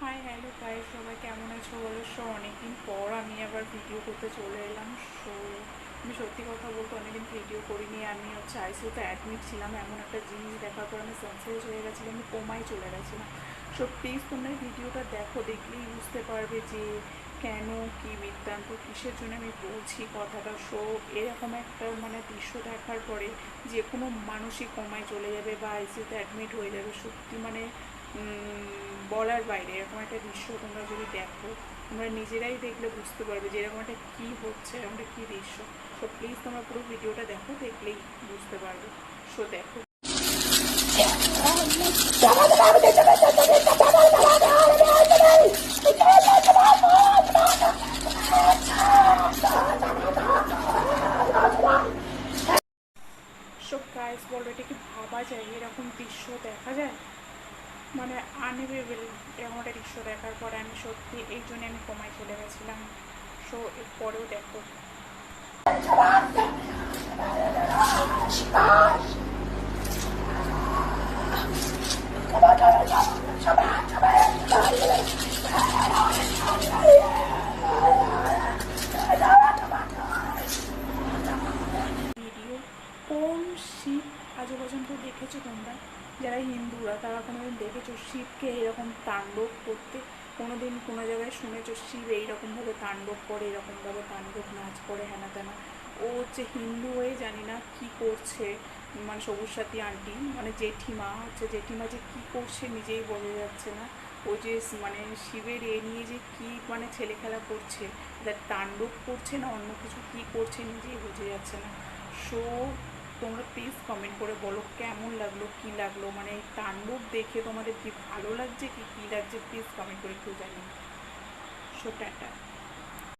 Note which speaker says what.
Speaker 1: Hi hello guys, সবাই কেমন আছো বলো। অনেকদিন পর আমি আবার ভিডিও করতে চলে এলাম। আমি সত্যি কথা বলতে অনেকদিন ভিডিও করিনি। আমি আইসিইউতে অ্যাডমিট ছিলাম। এমন একটা জিনিস দেখার পর আমি সেন্সলেস হয়ে গেছিলাম, আমি কোমায় চলে গেছিলাম। প্লিজ তোমরা ভিডিওটা দেখো, দেখলেই বুঝতে পারবে যে কেন, কি বৃত্তান্ত, কিসের জন্য আমি বলছি কথাটা। এরকম একটা দৃশ্য দেখার পরে যে কোনো মানুষই কোমায় চলে যাবে বা আইসিইউতে অ্যাডমিট হয়ে যাবে। সত্যি বলার বাইরে। এরকম একটা দৃশ্য তোমরা যদি দেখো, তোমরা নিজেরাই দেখলে বুঝতে পারবে যে এরকম একটা কী হচ্ছে, এরকম একটা কী দৃশ্য। প্লিজ তোমরা পুরো ভিডিওটা দেখো, দেখলেই বুঝতে পারবে। দেখো। গাইস বলো, এটা কি ভাবা যায়? এরকম দৃশ্য দেখা যায়? আনএভেলেবেল। এরকম একটা দৃশ্য দেখার পরে আমি সত্যি এই জন্য আমি কমায় চলে গেছিলাম। এর পরেও দেখো। ভিডিও কোন শিব আজও পর্যন্ত দেখেছো তোমরা? যারা হিন্দুরা তারা কোনোদিন দেখেছো শিবকে এরকম তাণ্ডব করতে? কোনোদিন কোনো জায়গায় শুনেছো শিব এইরকমভাবে তাণ্ডব করে, এরকমভাবে তাণ্ডব নাচ করে, হেনা তেনা? ও হচ্ছে হিন্দু হয়ে জানি না কি করছে। সবুজ সাথী আন্টি জেঠিমা যে কী করছে নিজেই বোঝা যাচ্ছে না। ও যে শিবের নিয়ে যে কী ছেলে খেলা করছে, তাণ্ডব করছে না অন্য কিছু কী করছে নিজেই বোঝা যাচ্ছে না। সো তোমরা প্লিজ কমেন্ট করে বলো কেমন লাগলো, কী লাগলো, এই তাণ্ডব দেখে তোমাদের কি ভালো লাগছে কি কী লাগছে, প্লিজ কমেন্ট করে একটু জানিও। টাটা।